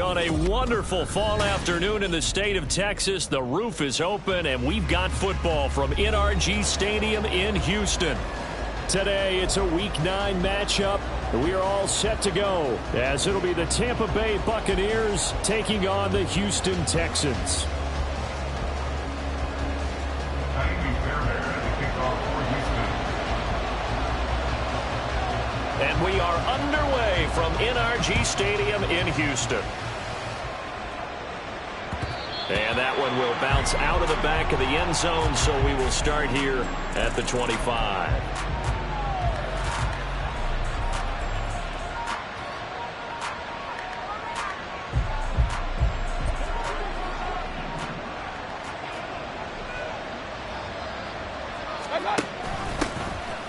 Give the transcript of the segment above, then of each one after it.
On a wonderful fall afternoon in the state of Texas, the roof is open and we've got football from NRG Stadium in Houston. Today it's a Week 9 matchup. We are all set to go as it'll be the Tampa Bay Buccaneers taking on the Houston Texans. And we are underway from NRG Stadium in Houston. And that one will bounce out of the back of the end zone, so we will start here at the 25.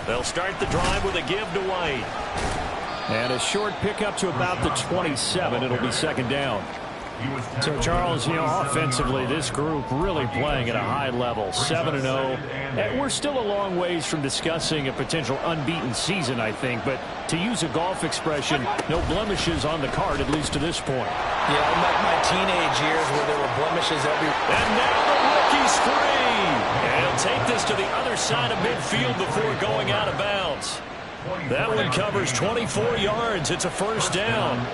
They'll start the drive with a give to White. And a short pickup to about the 27. It'll be second down. So, Charles, offensively, this group really playing at a high level, 7-0. And we're still a long ways from discussing a potential unbeaten season, I think. But to use a golf expression, no blemishes on the card, at least to this point. Yeah, unlike my teenage years where there were blemishes everywhere. And now the rookie's free. And he'll take this to the other side of midfield before going out of bounds. That one covers 24 yards. It's a first down.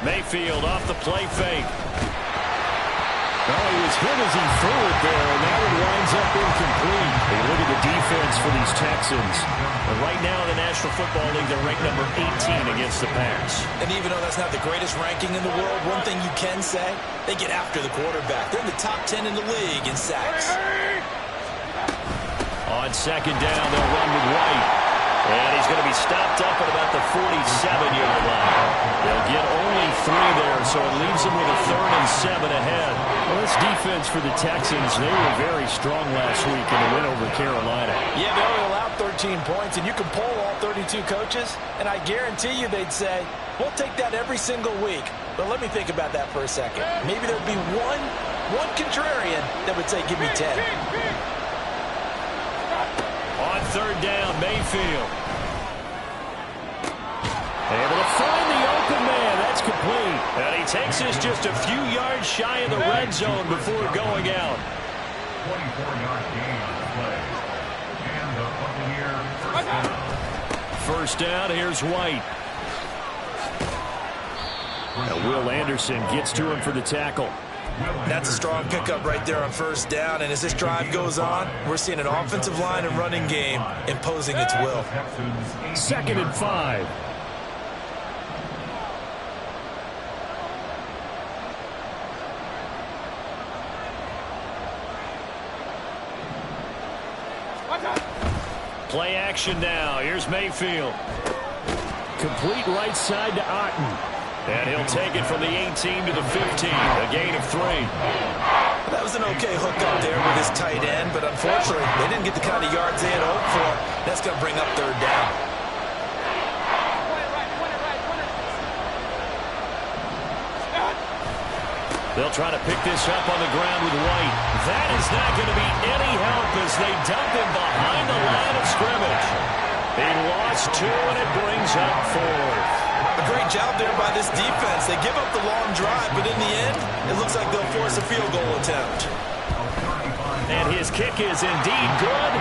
Mayfield off the play fake. Oh, he was hit as he threw it there, and that one winds up incomplete. Hey, look at the defense for these Texans. And right now in the National Football League, they're ranked number 18 against the pass. And even though that's not the greatest ranking in the world, one thing you can say, they get after the quarterback. They're in the top 10 in the league in sacks. On second down, they'll run with White. And he's going to be stopped up at about the 47-yard line. They'll get only 3 there, so it leaves them with a 3rd and 7 ahead. Well, this defense for the Texans, they were very strong last week in the win over Carolina. Yeah, they only allowed 13 points, and you can poll all 32 coaches, and I guarantee you they'd say, we'll take that every single week. But let me think about that for a second. Maybe there'd be one contrarian that would say, give me 10. On third down, Mayfield. Able to find the open man. That's complete. And he takes us just a few yards shy of the red zone before going out. 24-yard gain on the play. And the Buccaneers first down, here's White. Now Will Anderson gets to him for the tackle. That's a strong pickup right there on first down, and as this drive goes on, we're seeing an offensive line and running game imposing its will. 2nd and 5. Play action now. Here's Mayfield. Complete right side to Otten. And he'll take it from the 18 to the 15, a gain of 3. That was an okay hook up there with his tight end, but unfortunately, they didn't get the kind of yards they had hoped for. That's going to bring up third down. They'll try to pick this up on the ground with White. That is not going to be any help as they dump him behind the line of scrimmage. He lost 2, and it brings up 4. A great job there by this defense. They give up the long drive, but in the end, it looks like they'll force a field goal attempt. And his kick is indeed good.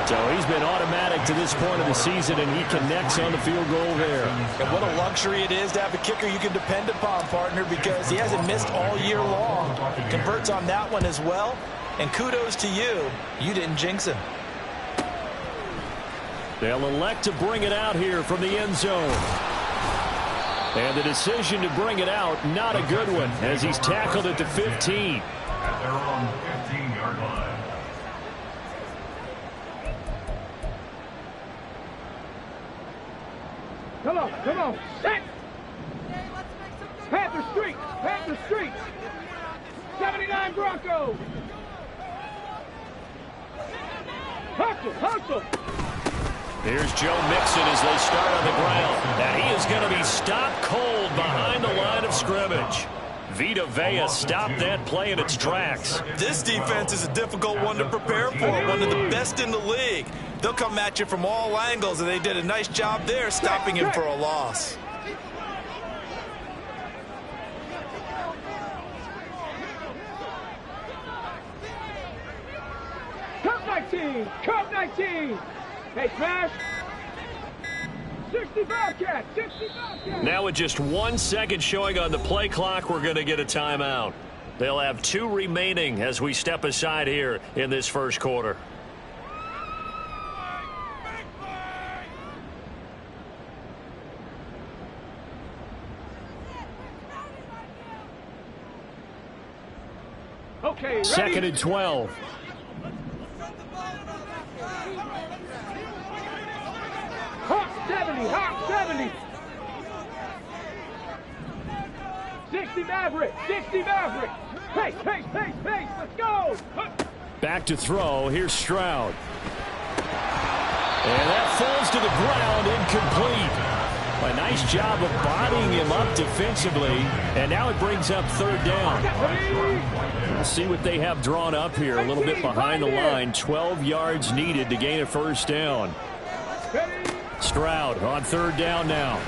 So he's been automatic to this point of the season, and he connects on the field goal there. And what a luxury it is to have a kicker you can depend upon, partner, because he hasn't missed all year long. Converts on that one as well. And kudos to you. You didn't jinx him. They'll elect to bring it out here from the end zone. And the decision to bring it out, not a good one, as he's tackled at the 15. At their own 15-yard line. Come on, set! Panther Street! 79 Broncos! Hustle! Here's Joe Mixon as they start on the ground. And he is going to be stopped cold behind the line of scrimmage. Vita Vea stopped that play in its tracks. This defense is a difficult one to prepare for, one of the best in the league. They'll come at you from all angles, and they did a nice job there stopping him for a loss. Cup 19! Hey, Smash! 65 cat! Now with just 1 second showing on the play clock, we're going to get a timeout. They'll have 2 remaining as we step aside here in this first quarter. Okay, ready? 2nd and 12. Hawk 70! 60 Maverick! Pace! Let's go! Back to throw. Here's Stroud. And that falls to the ground, incomplete. A nice job of bodying him up defensively. And now it brings up 3rd down. We'll see what they have drawn up here. A little bit behind the line. 12 yards needed to gain a 1st down. Stroud on 3rd down now.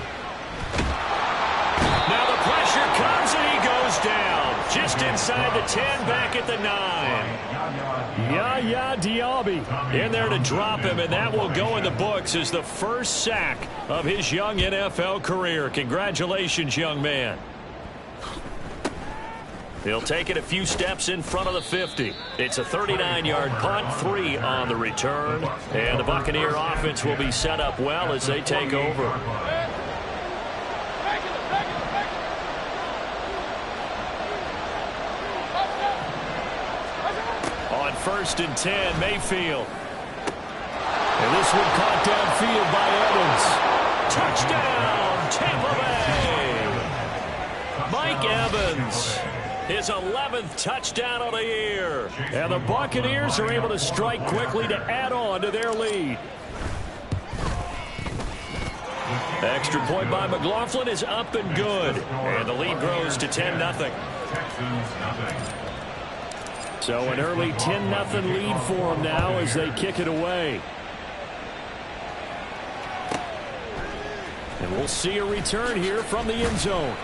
Now the pressure comes and he goes down. Just inside the 10, back at the 9. Yaya Diaby in there to drop him, and that will go in the books as the first sack of his young NFL career. Congratulations, young man. He'll take it a few steps in front of the 50. It's a 39-yard punt, 3 on the return. And the Buccaneer offense will be set up well as they take over. On 1st and 10, Mayfield. And this one caught downfield by Evans. Touchdown, Tampa Bay. Mike Evans. His 11th touchdown of the year. And the Buccaneers are able to strike quickly to add on to their lead. Extra point by McLaughlin is up and good. And the lead grows to 10-0. So an early 10-0 lead for them now as they kick it away. And we'll see a return here from the end zone.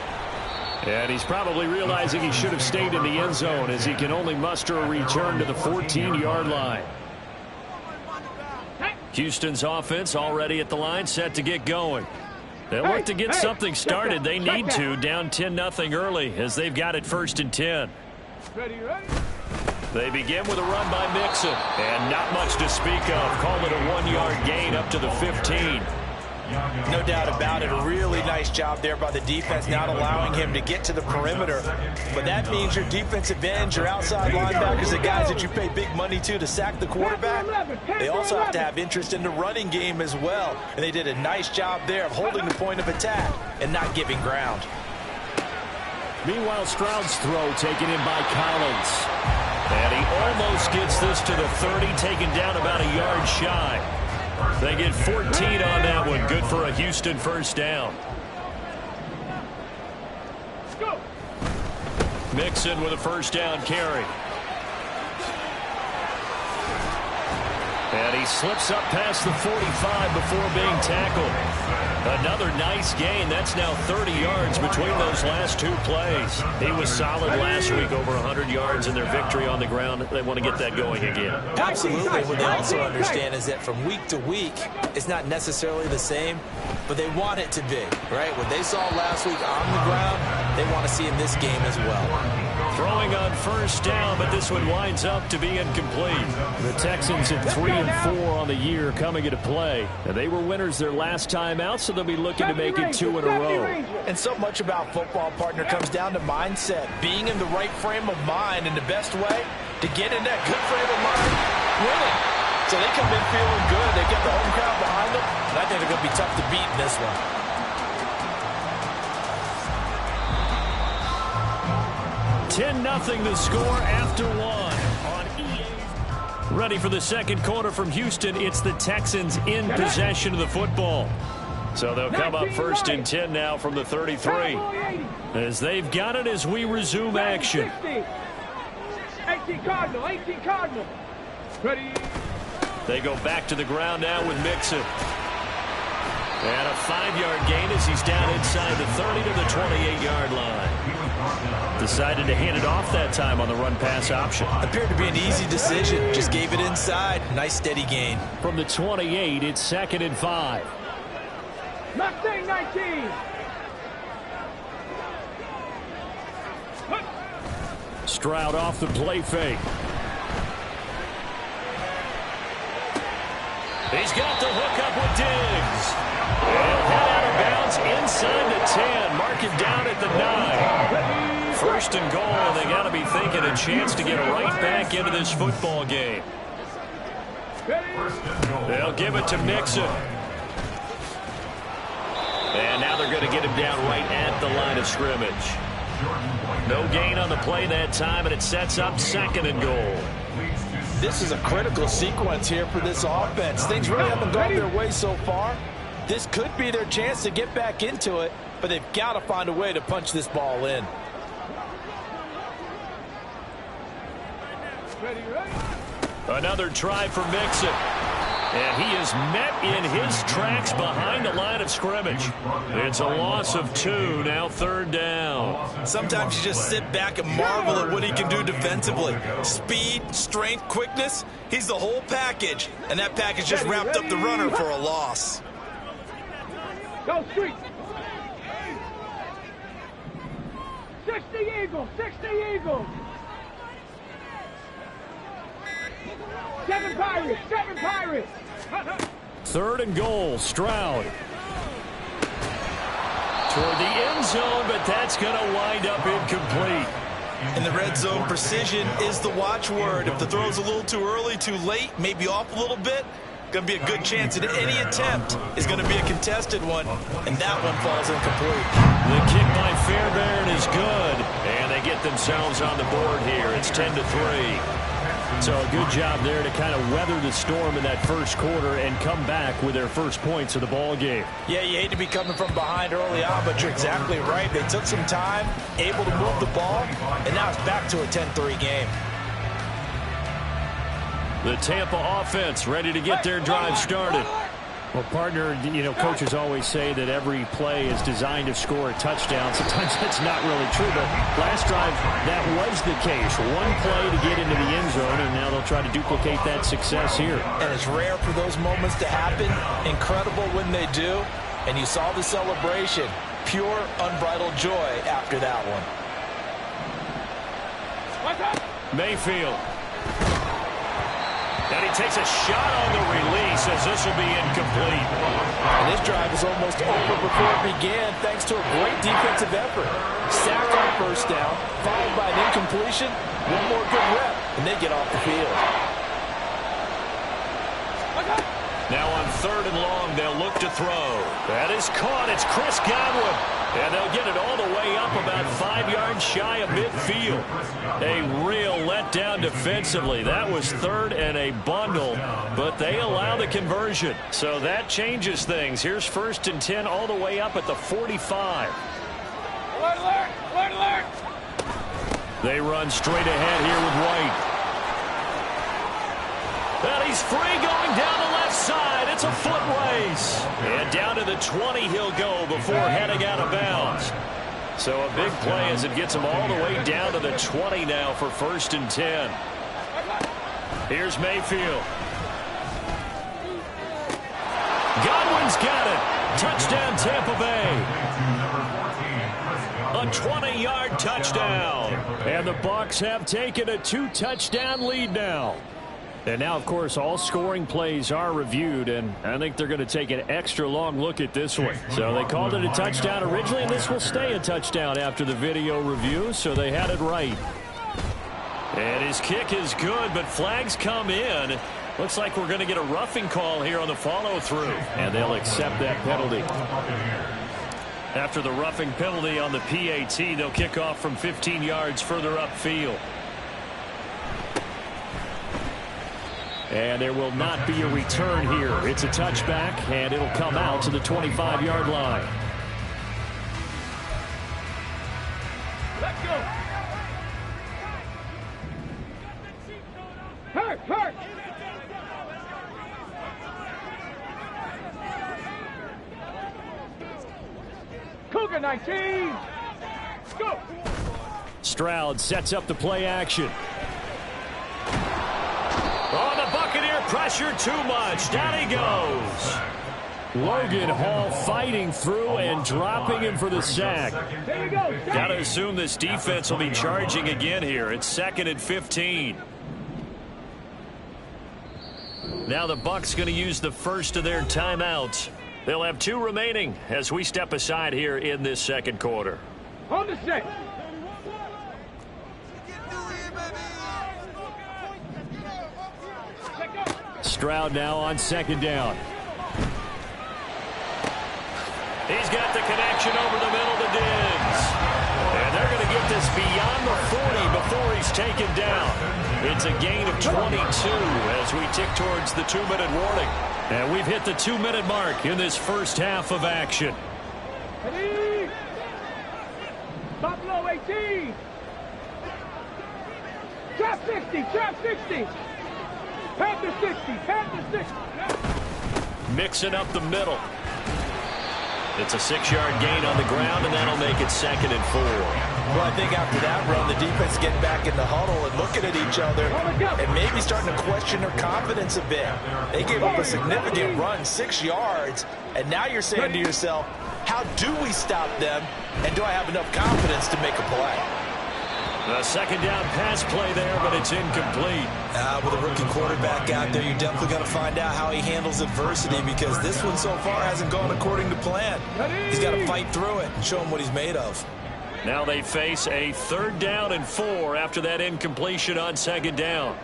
And he's probably realizing he should have stayed in the end zone as he can only muster a return to the 14-yard line. Houston's offense already at the line, set to get going. They'll look to get something started. They need to, down 10-0 early as they've got it 1st and 10. Ready? They begin with a run by Mixon. And not much to speak of. Call it a 1-yard gain up to the 15. No doubt about it. A really nice job there by the defense, not allowing him to get to the perimeter. But that means your defensive ends, your outside linebackers, the guys that you pay big money to sack the quarterback, they also have to have interest in the running game as well. And they did a nice job there of holding the point of attack and not giving ground. Meanwhile, Stroud's throw taken in by Collins. And he almost gets this to the 30, taken down about a yard shy. They get 14 on that one. Good for a Houston 1st down. Mixon with a 1st down carry. And he slips up past the 45 before being tackled. Another nice gain. That's now 30 yards between those last 2 plays. He was solid last week, over 100 yards in their victory on the ground. They want to get that going again. Absolutely. What they also understand is that from week to week, it's not necessarily the same, but they want it to be, right? What they saw last week on the ground, they want to see in this game as well. Throwing on first down, but this one winds up to be incomplete. The Texans at 3-4 on the year coming into play. And they were winners their last time out, so they'll be looking to make it 2 in a row. And so much about football, partner, comes down to mindset. Being in the right frame of mind, and the best way to get in that good frame of mind, winning. So they come in feeling good. They get the home crowd behind them, and I think they're going to be tough to beat in this one. 10-0 the score after one on EA. Ready for the second quarter from Houston. It's the Texans in possession of the football. So they'll come up first and 10 now from the 33. As they've got it as we resume action. 18 Cardinal, 18 Cardinal. Ready. They go back to the ground now with Mixon. And a 5-yard gain as he's down inside the 30 to the 28-yard line. Decided to hand it off that time on the run-pass option. Appeared to be an easy decision. Just gave it inside. Nice steady gain. From the 28, it's 2nd and 5. Mustang 19. Stroud off the play fake. He's got the hook up with Diggs. And head out of bounds inside the 10. Mark it down at the 9. First and goal, and they got to be thinking a chance to get right back into this football game. They'll give it to Mixon. And now they're going to get him down right at the line of scrimmage. No gain on the play that time, and it sets up 2nd and goal. This is a critical sequence here for this offense. Things really haven't gone their way so far. This could be their chance to get back into it, but they've got to find a way to punch this ball in. Another try for Mixon. And he is met in his tracks behind the line of scrimmage. It's a loss of 2, now 3rd down. Sometimes you just sit back and marvel at what he can do defensively. Speed, strength, quickness, he's the whole package. And that package just wrapped up the runner for a loss. Go Street. 60 Eagles, 60 Eagles. 7 Pirates, 7 Pirates. 3rd and goal, Stroud. Toward the end zone, but that's going to wind up incomplete. In the red zone, precision is the watchword. If the throw's a little too early, too late, maybe off a little bit, going to be a good chance that any attempt is going to be a contested one, and that one falls incomplete. The kick by Fairbairn is good, and they get themselves on the board here. It's 10-3. So a good job there to kind of weather the storm in that first quarter and come back with their first points of the ball game. Yeah, you hate to be coming from behind early on, but you're exactly right. They took some time, able to move the ball, and now it's back to a 10-3 game. The Tampa offense ready to get their drive started. Well, partner, you know, coaches always say that every play is designed to score a touchdown. Sometimes that's not really true, but last drive, that was the case. One play to get into the end zone, and now they'll try to duplicate that success here. And it's rare for those moments to happen. Incredible when they do. And you saw the celebration. Pure, unbridled joy after that one. Mayfield. And he takes a shot on the release as this will be incomplete. And this drive was almost over before it began thanks to a great defensive effort. Sack on first down, followed by an incompletion. One more good rep, and they get off the field. Now on 3rd and long, they'll look to throw. That is caught. It's Chris Godwin. And they'll get it all the way up about 5 yards shy of midfield. A real letdown defensively. That was 3rd and a bundle, but they allow the conversion. So that changes things. Here's 1st and 10 all the way up at the 45. Alert, alert, alert, alert. They run straight ahead here with White. And he's free going down the left side. It's a foot race. And down to the 20 he'll go before heading out of bounds. So a big play as it gets him all the way down to the 20 now for 1st and 10. Here's Mayfield. Godwin's got it. Touchdown Tampa Bay. A 20-yard touchdown. And the Bucs have taken a 2-touchdown lead now. And now, of course, all scoring plays are reviewed, and I think they're going to take an extra long look at this one. So they called it a touchdown originally, and this will stay a touchdown after the video review, so they had it right. And his kick is good, but flags come in. Looks like we're going to get a roughing call here on the follow-through, and they'll accept that penalty. After the roughing penalty on the PAT, they'll kick off from 15 yards further upfield. And there will not be a return here. It's a touchback, and it'll come out to the 25-yard line. Let's go. Hurt, hurt. Cougar 19. Go. Stroud sets up the play action. Oh, the Buccaneer pressure too much. Down he goes. Logan Hall fighting through and dropping him for the sack. There you go. Got to assume this defense will be charging again here. It's 2nd and 15. Now the Bucs going to use the first of their timeouts. They'll have 2 remaining as we step aside here in this second quarter. On the set. Stroud now on 2nd down. He's got the connection over the middle to Diggs. And they're going to get this beyond the 40 before he's taken down. It's a gain of 22 as we tick towards the 2-minute warning. And we've hit the 2-minute mark in this first half of action. Ready? Top low 18. Trap 60, trap 60. Panther 60, Panther 60. Mixing up the middle. It's a 6-yard gain on the ground, and that'll make it 2nd and 4. Well, I think after that run, the defense getting back in the huddle and looking at each other and maybe starting to question their confidence a bit. They gave up a significant run, 6 yards, and now you're saying to yourself, how do we stop them, and do I have enough confidence to make a play? A 2nd down pass play there, but it's incomplete. With a rookie quarterback out there, you're definitely going to find out how he handles adversity, because this one so far hasn't gone according to plan. He's got to fight through it and show him what he's made of. Now they face a 3rd down and 4 after that incompletion on 2nd down.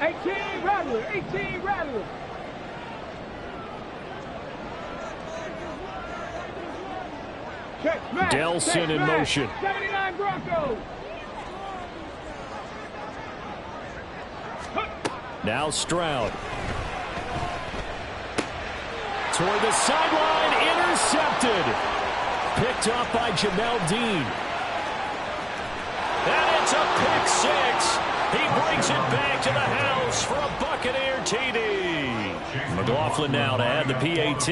18 Rattler, 18 Rattler. Check, smash, Delson check, in smash. motion. 79 Broncos. Now Stroud. Toward the sideline, intercepted. Picked up by Jamel Dean. And it's a pick 6. He brings it back to the house for a Buccaneer TD. McLaughlin now to add the PAT.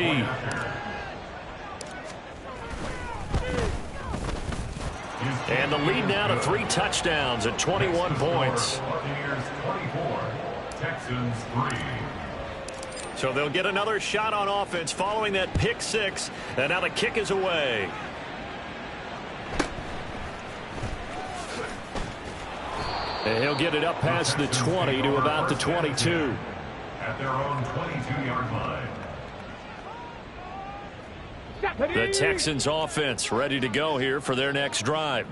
And the lead now to 3 touchdowns at 21 points. Buccaneers 24, Texans 3. So they'll get another shot on offense following that pick 6. And now the kick is away. And he'll get it up past the 20 to about the 22. At their own 22-yard line. The Texans offense ready to go here for their next drive.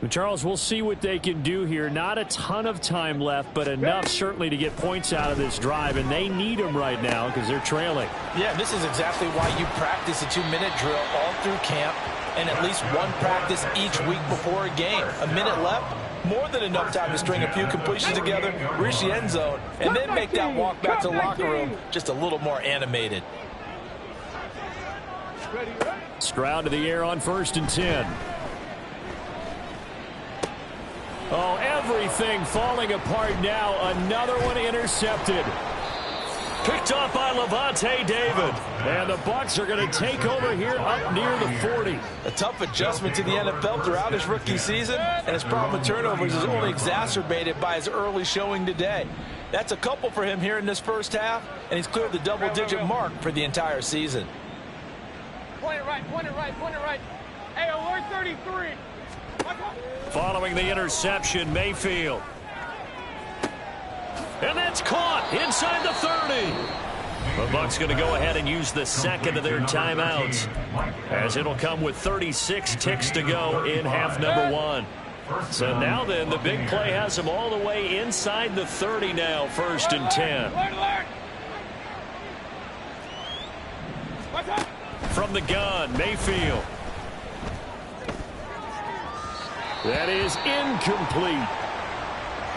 Charles, we'll see what they can do here. Not a ton of time left, but enough certainly to get points out of this drive, and they need them right now because they're trailing. Yeah, this is exactly why you practice a 2-minute drill all through camp and at least one practice each week before a game. A minute left, more than enough time to string a few completions together, reach the end zone, and then make that walk back to the locker room just a little more animated. Stroud to the air on 1st and 10. Oh, everything falling apart now. Another one intercepted. Picked off by Levante David. And the Bucs are going to take over here up near the 40. A tough adjustment to the NFL throughout his rookie season, and his problem with turnovers is only exacerbated by his early showing today. That's a couple for him here in this first half, and he's cleared the double-digit mark for the entire season. Point it right, point it right, point it right. Hey, alert 33. Following the interception, Mayfield. And that's caught inside the 30. The Bucs going to go ahead and use the second of their timeouts, as it'll come with 36 ticks to go in half number 1. So now then, the big play has them all the way inside the 30 now, 1st and 10. From the gun, Mayfield. That is incomplete.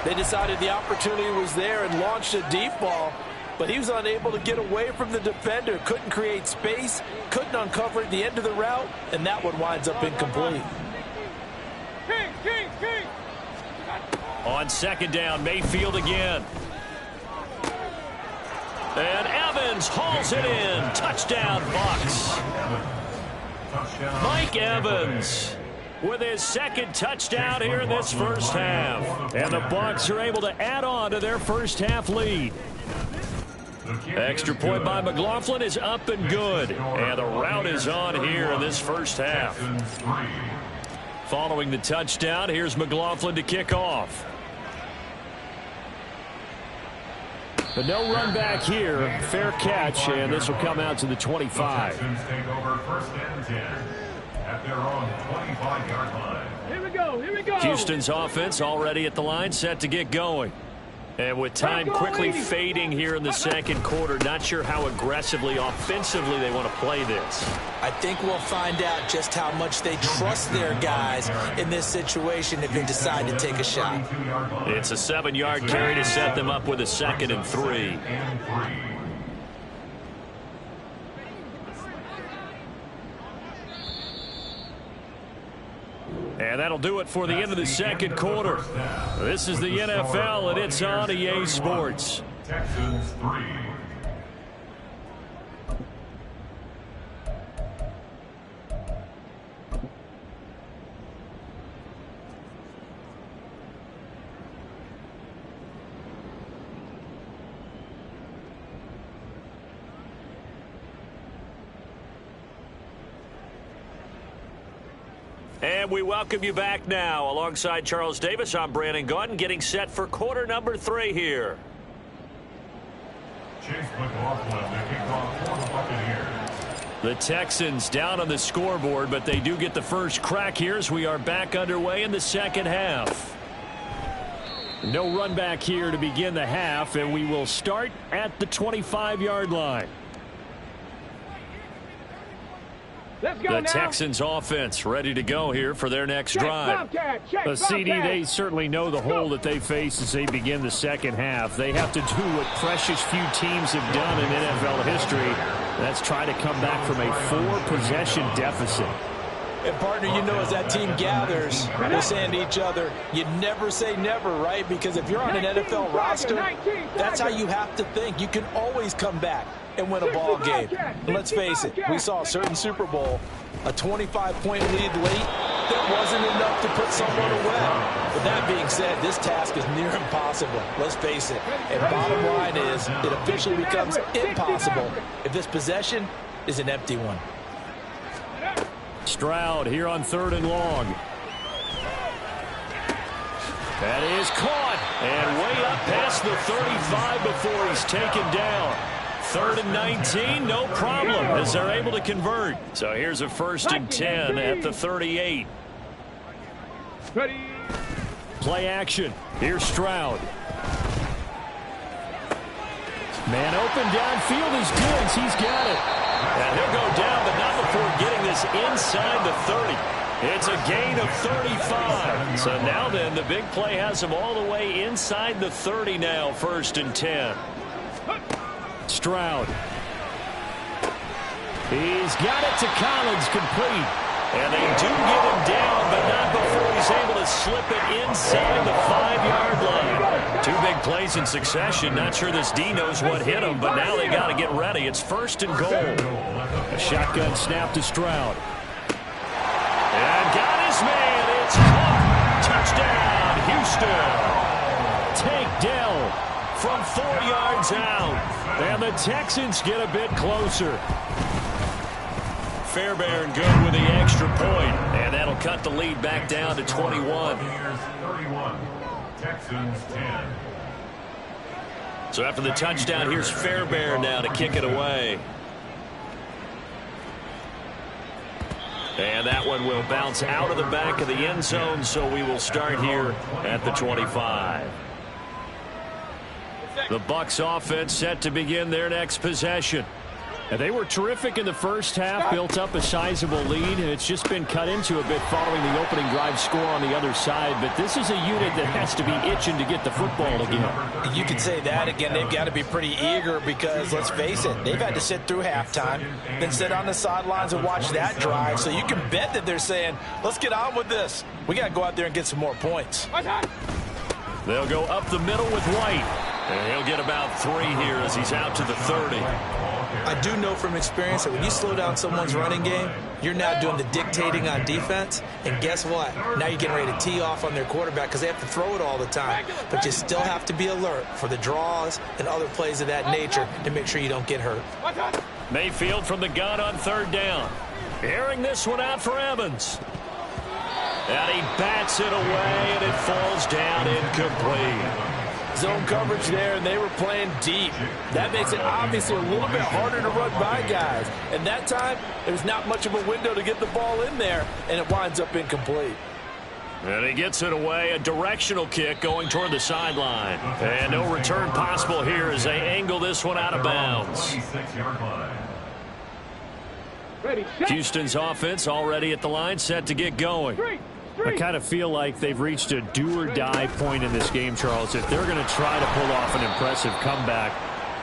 They decided the opportunity was there and launched a deep ball, but he was unable to get away from the defender, couldn't create space, couldn't uncover at the end of the route, and that one winds up incomplete. On 2nd down, Mayfield again. And Evans hauls it in. Touchdown, Bucs. Mike Evans with his 2nd touchdown here in this first half. And the Bucs are able to add on to their first half lead. Extra point by McLaughlin is up and good. And the route is on here in this first half. Following the touchdown, here's McLaughlin to kick off. But no run back here. Fair catch, and this will come out to the 25. Texans take over 1st and 10 at their own 25-yard line. Here we go, here we go. Houston's offense already at the line, set to get going. And with time quickly fading here in the 2nd quarter, not sure how aggressively, offensively they want to play this. I think we'll find out just how much they trust their guys in this situation if they decide to take a shot. It's a 7-yard carry to set them up with a 2nd and 3. And that'll do it for the end of the 2nd quarter. This is the NFL, and it's on EA Sports. Texans 3. And we welcome you back now. Alongside Charles Davis, I'm Brandon Gaudin, getting set for quarter number 3 here. Chase McLaughlin, the kickoff for the Buccaneers. The Texans down on the scoreboard, but they do get the first crack here as we are back underway in the 2nd half. No run back here to begin the half, and we will start at the 25-yard line. Let's go the now. Texans offense ready to go here for their next drive. The CD, they certainly know the hole that they face as they begin the 2nd half. They have to do what precious few teams have done in NFL history. That's try to come back from a 4-possession deficit. And, partner, you know, as that team gathers, we're saying to each other, you never say never, right? Because if you're on an NFL roster, that's how you have to think. You can always come back and win a ball game. And let's face it, we saw a certain Super Bowl, a 25-point lead late, that wasn't enough to put someone away. But that being said, this task is near impossible. Let's face it. And bottom line is, it officially becomes impossible if this possession is an empty one. Stroud here on 3rd and long. That is caught. And way up past the 35 before he's taken down. 3rd and 19, no problem, as they're able to convert. So here's a 1st and 10 at the 38. Ready. Play action. Here's Stroud. Man open downfield is Diggs. He's got it. And he'll go down, but not before getting this inside the 30. It's a gain of 35. So now then, the big play has him all the way inside the 30 now, 1st and 10. Stroud. He's got it to Collins, complete. And they do get him down, but not before he's able to slip it inside the 5-yard line. 2 big plays in succession. Not sure this D knows what hit him, but now they got to get ready. It's 1st and goal. A shotgun snap to Stroud. And got his man. It's caught. Touchdown, Houston. Tank Dell from 4 yards out. And the Texans get a bit closer. Fairbairn good with the extra point. And that'll cut the lead back down to 21. Buccaneers 31, Texans 10. So after the touchdown, here's Fairbairn now to kick it away. And that one will bounce out of the back of the end zone, so we will start here at the 25. The Bucs offense set to begin their next possession. And they were terrific in the first half, built up a sizable lead, and it's just been cut into a bit following the opening drive score on the other side. But this is a unit that has to be itching to get the football again. You could say that again. They've got to be pretty eager because, let's face it, they've had to sit through halftime, then sit on the sidelines and watch that drive. So you can bet that they're saying, let's get on with this. We got to go out there and get some more points. They'll go up the middle with White. And he'll get about 3 here as he's out to the 30. I do know from experience that when you slow down someone's running game, you're now doing the dictating on defense. And guess what? Now you're getting ready to tee off on their quarterback because they have to throw it all the time. But you still have to be alert for the draws and other plays of that nature to make sure you don't get hurt. Mayfield from the gun on 3rd down. Airing this one out for Evans. And he bats it away, and it falls down incomplete. Zone coverage there, and they were playing deep. That makes it obviously a little bit harder to run by guys. And that time, there's not much of a window to get the ball in there, and it winds up incomplete. And he gets it away, a directional kick going toward the sideline. And no return possible here as they angle this one out of bounds. Houston's offense already at the line, set to get going. I kind of feel like they've reached a do-or-die point in this game, Charles. If they're going to try to pull off an impressive comeback,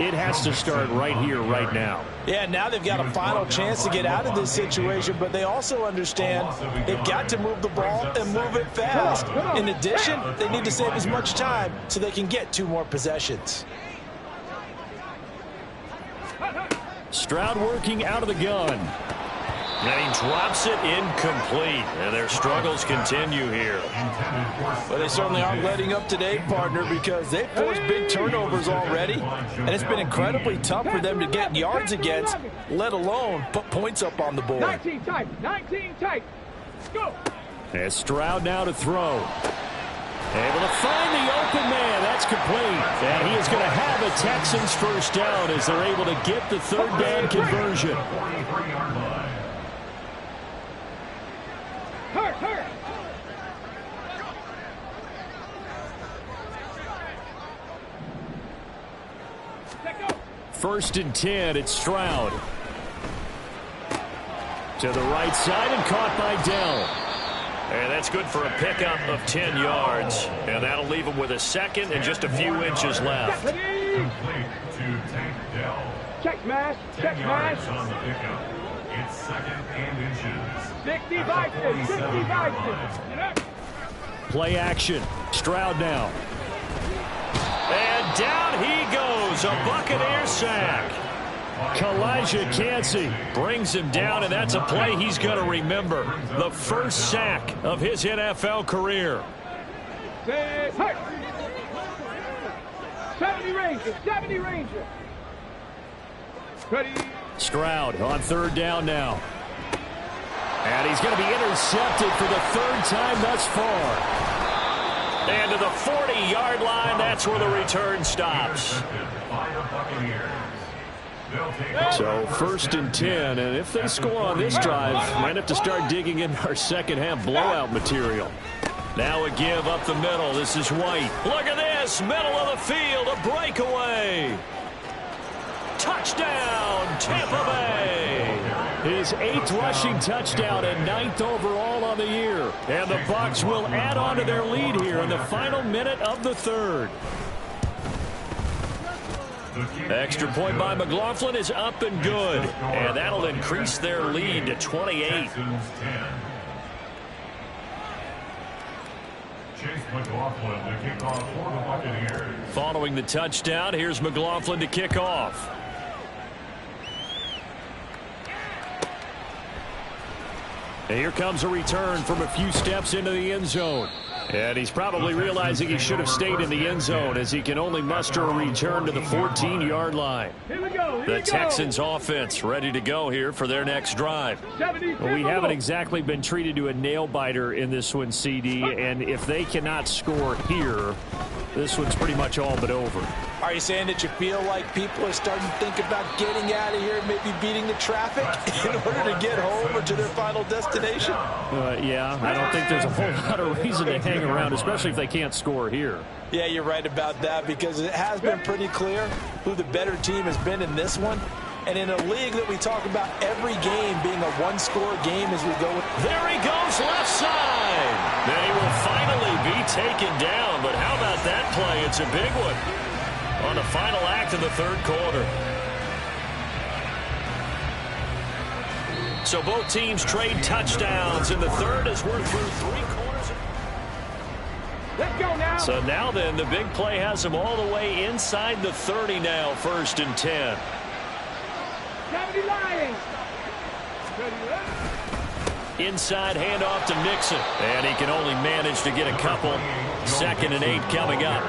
it has to start right here, right now. Yeah, now they've got a final chance to get out of this situation, but they also understand they've got to move the ball and move it fast. In addition, they need to save as much time so they can get 2 more possessions. Stroud working out of the gun. And he drops it incomplete. And their struggles continue here. Well, they certainly aren't letting up today, partner, because they've forced big turnovers already. And it's been incredibly tough for them to get yards against, let alone put points up on the board. 19 tight. 19 tight. Go. And Stroud now to throw. Able to find the open man. That's complete. And he is going to have a Texans first down as they're able to get the 3rd down conversion. Hurt. First and 10, it's Stroud. To the right side and caught by Dell. And that's good for a pickup of 10 yards. And that'll leave him with a second and just a few inches left. Check smash. Check smash. On the pickup. It's 2nd and inches. 65. Play action. Stroud now. And down he goes. A Buccaneers sack. Kalijah Cansey brings him down, and that's a play he's going to remember. The first sack of his NFL career. 70 Ranger. Ready. Stroud on 3rd down now. And he's going to be intercepted for the 3rd time thus far. And to the 40-yard line, that's where the return stops. So 1st and 10, and if they score on this drive, might have to start digging in our second half blowout material. Now a give up the middle. This is White. Look at this, middle of the field, a breakaway. Touchdown, Tampa Bay. His 8th rushing touchdown and 9th overall on the year. And the Bucs will add on to their lead here in the final minute of the 3rd. Extra point by McLaughlin is up and good. And that'll increase their lead to 28. Following the touchdown, here's McLaughlin to kick off. And here comes a return from a few steps into the end zone. And he's probably realizing he should have stayed in the end zone as he can only muster a return to the 14-yard line. Here we go. The Texans offense ready to go here for their next drive. Well, we haven't exactly been treated to a nail-biter in this one, CD, and if they cannot score here, this one's pretty much all but over. Are you saying that you feel like people are starting to think about getting out of here and maybe beating the traffic in order to get home or to their final destination? Yeah, I don't think there's a whole lot of reason to hang around, especially if they can't score here. Yeah, you're right about that because it has been pretty clear who the better team has been in this one. And in a league that we talk about every game being a one-score game as we go. There he goes left side. Then he will finally be taken down. But how about that play? It's a big one on the final act of the third quarter. So both teams trade touchdowns in the third as we're through three quarters. Let's go now. So now then, the big play has them all the way inside the 30 now, 1st and 10. 70 Lions. Inside handoff to Mixon. And he can only manage to get a couple. 2nd and 8 coming up.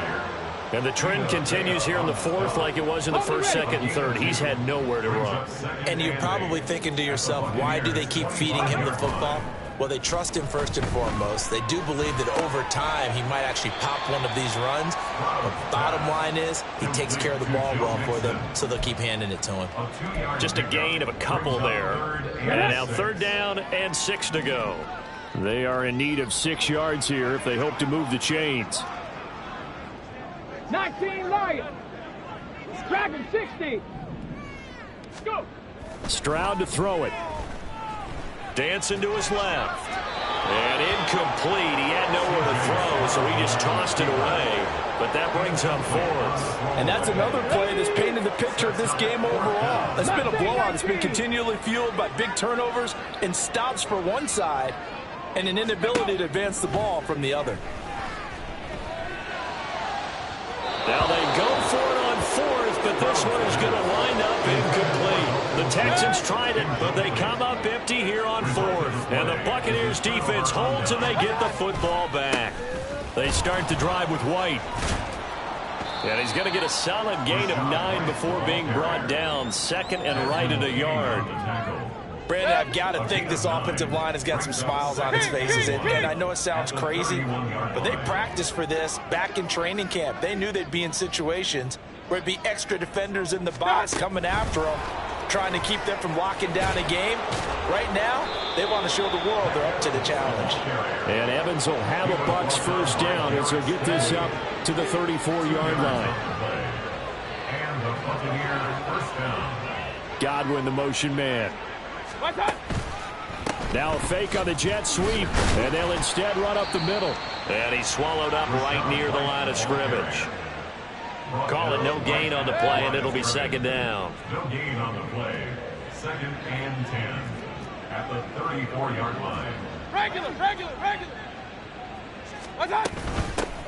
And the trend continues here in the fourth like it was in the first, second, and third. He's had nowhere to run. And you're probably thinking to yourself, why do they keep feeding him the football? Well, they trust him first and foremost. They do believe that over time he might actually pop one of these runs. But bottom line is he takes care of the ball well for them, so they'll keep handing it to him. Just a gain of a couple there. And now 3rd down and 6 to go. They are in need of 6 yards here if they hope to move the chains. 19 Lions. Dragon 60. Go. Stroud to throw it. Dancing to his left. And incomplete. He had nowhere to throw, so he just tossed it away. But that brings up 4th. And that's another play that's painted the picture of this game overall. It's been a blowout. It's been continually fueled by big turnovers and stops for one side and an inability to advance the ball from the other. Now they go for it on 4th, but this one is going to wind up incomplete. The Texans tried it, but they come up empty here on 4th. And the Buccaneers defense holds and they get the football back. They start the drive with White. And he's going to get a solid gain of 9 before being brought down. 2nd and right at a yard. Brandon, I've got to think this offensive line has got some smiles on its faces. And I know it sounds crazy, but they practiced for this back in training camp. They knew they'd be in situations where it'd be extra defenders in the box coming after them, trying to keep them from locking down a game. Right now, they want to show the world they're up to the challenge. And Evans will have a Bucs 1st down as he'll get this up to the 34-yard line. And the Buccaneers 1st down. Godwin, the motion man. Now a fake on the jet sweep, and they'll instead run up the middle. And he's swallowed up right near the line of scrimmage. Call it no gain on the play, and it'll be 2nd down. No gain on the play. 2nd and 10 at the 34-yard line. Regular.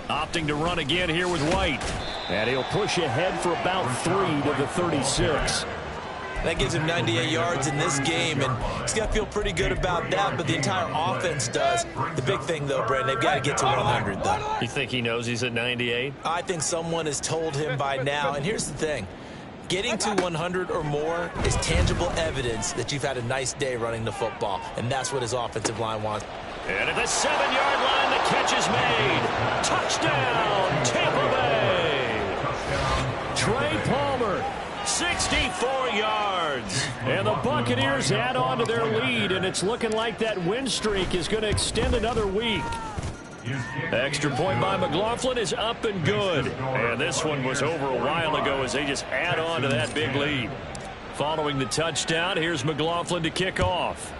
Opting to run again here with White. And he'll push ahead for about 3 to the 36. That gives him 98 yards in this game, and he's got to feel pretty good about that, but the entire offense does. The big thing, though, Brandon, they've got to get to 100, though. You think he knows he's at 98? I think someone has told him by now, and here's the thing. Getting to 100 or more is tangible evidence that you've had a nice day running the football, and that's what his offensive line wants. And at the 7-yard line, the catch is made. Touchdown, Tampa Bay. Trey Palmer. 64 yards. And the Buccaneers add on to their lead, and it's looking like that win streak is going to extend another week. Extra point by McLaughlin is up and good. And this one was over a while ago as they just add on to that big lead. Following the touchdown, here's McLaughlin to kick off.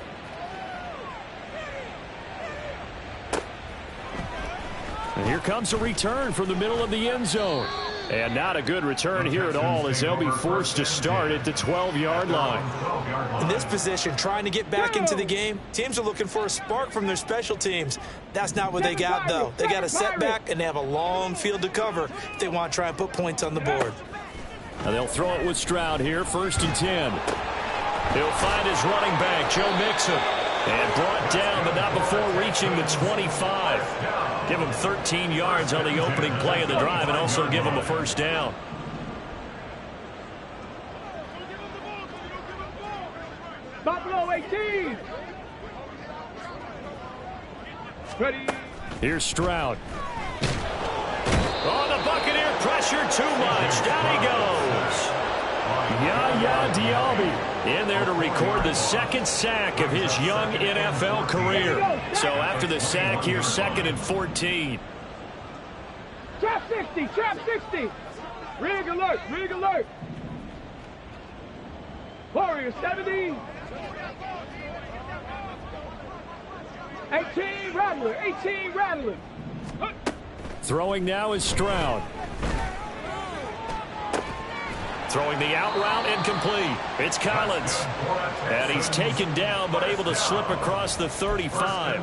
And here comes a return from the middle of the end zone. And not a good return here at all as they'll be forced to start at the 12-yard line. In this position, trying to get back into the game, teams are looking for a spark from their special teams. That's not what they got, though. They got a setback, and they have a long field to cover if they want to try and put points on the board. And they'll throw it with Stroud here, 1st and 10. He'll find his running back, Joe Mixon. And brought down, but not before reaching the 25. Give them 13 yards on the opening play of the drive and also give them a first down. Buffalo 18. Ready. Here's Stroud. Oh, the Buccaneer pressure too much. Down he goes. Yaya Diaby in there to record the second sack of his young NFL career. So after the sack, here's 2nd and 14. Trap 60, trap 60. Rig alert, rig alert. Warriors 70. 18 Rattler, 18 Rattler. Throwing now is Stroud. Throwing the out route incomplete. It's Collins. And he's taken down but able to slip across the 35.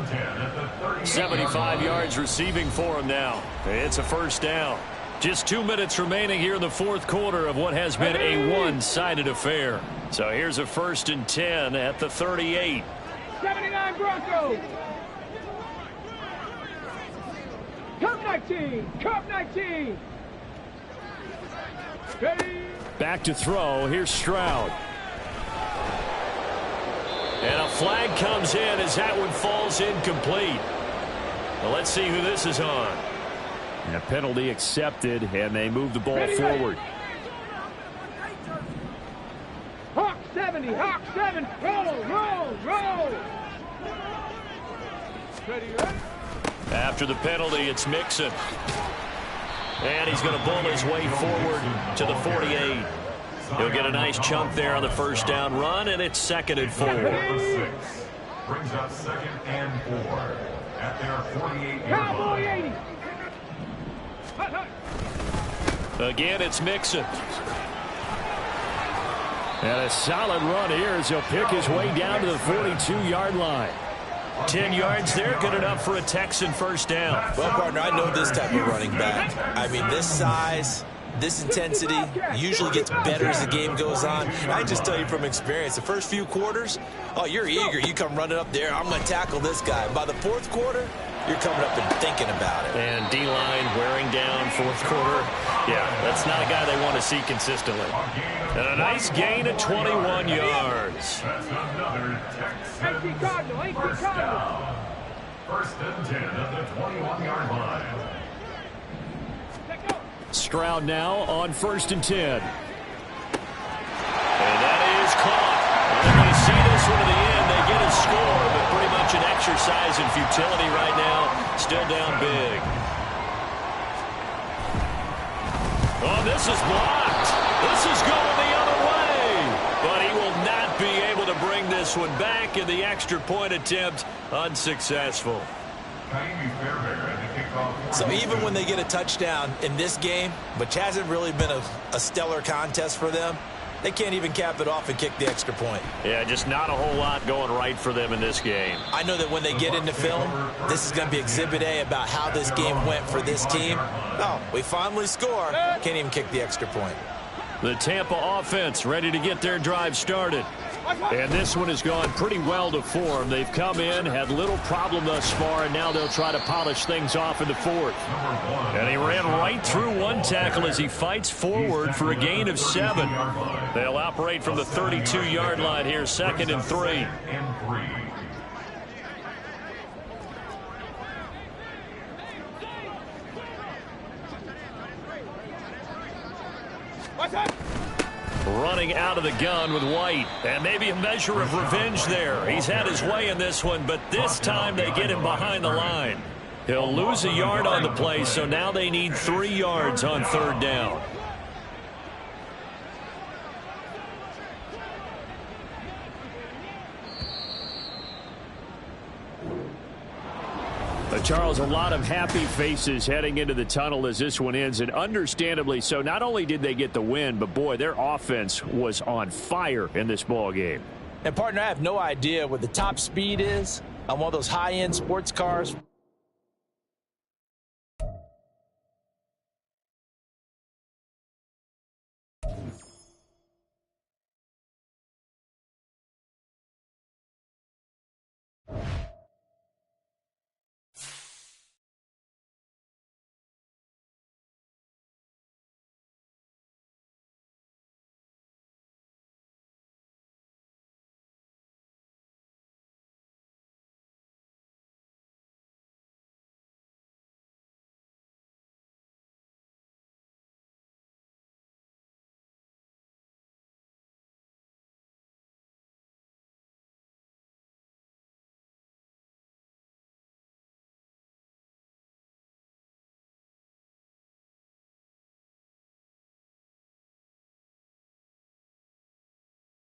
75 yards receiving for him now. It's a first down. Just 2 minutes remaining here in the fourth quarter of what has been a one-sided affair. So here's a 1st and 10 at the 38. 79 Broncos. Cup 19, Cup 19. Ready. Back to throw. Here's Stroud. And a flag comes in as that one falls incomplete. Well, let's see who this is on. And a penalty accepted, and they move the ball forward. Hawk 70, Hawk 7. Roll, roll, roll. Ready, ready. After the penalty, it's Mixon. And he's going to bull his way forward to the 48. He'll get a nice chunk there on the first down run, and it's 2nd and 4. Number 6 brings up 2nd and 4 at their 48-yard line. Again, it's Mixon. And a solid run here as he'll pick his way down to the 42-yard line. 10 yards there, good enough for a Texan first down. Well, partner, I know this type of running back. I mean, this size, this intensity usually gets better as the game goes on. I just tell you from experience, the first few quarters, oh, you're eager. You come running up there, I'm going to tackle this guy. By the fourth quarter, you're coming up and thinking about it. And D-line wearing down fourth quarter. Yeah, that's not a guy they want to see consistently. And a nice gain of 21 yards. That's another Texan first down. 1st and 10 at the 21-yard line. Stroud now on 1st and 10. And that is caught. And when you see this one to the end, they get a score, but pretty much an exercise in futility right now. Still down big. Oh, this is blocked. This is going the other way. But he will not be able to bring this one back, and the extra point attempt unsuccessful. So even when they get a touchdown in this game, which hasn't really been a stellar contest for them, they can't even cap it off and kick the extra point. Yeah, just not a whole lot going right for them in this game. I know that when they get into film, this is going to be Exhibit A about how this game went for this team. No, we finally score. Can't even kick the extra point. The Tampa offense ready to get their drive started. And this one has gone pretty well to form. They've come in, had little problem thus far, and now they'll try to polish things off in the fourth. And he ran right through one tackle as he fights forward for a gain of 7. They'll operate from the 32-yard line here, 2nd and 3. Running out of the gun with White, and maybe a measure of revenge there. He's had his way in this one, but this time they get him behind the line. He'll lose a yard on the play, so now they need 3 yards on 3rd down. Charles, a lot of happy faces heading into the tunnel as this one ends, and understandably so. Not only did they get the win, but boy, their offense was on fire in this ball game. And partner, I have no idea what the top speed is on one of those high-end sports cars.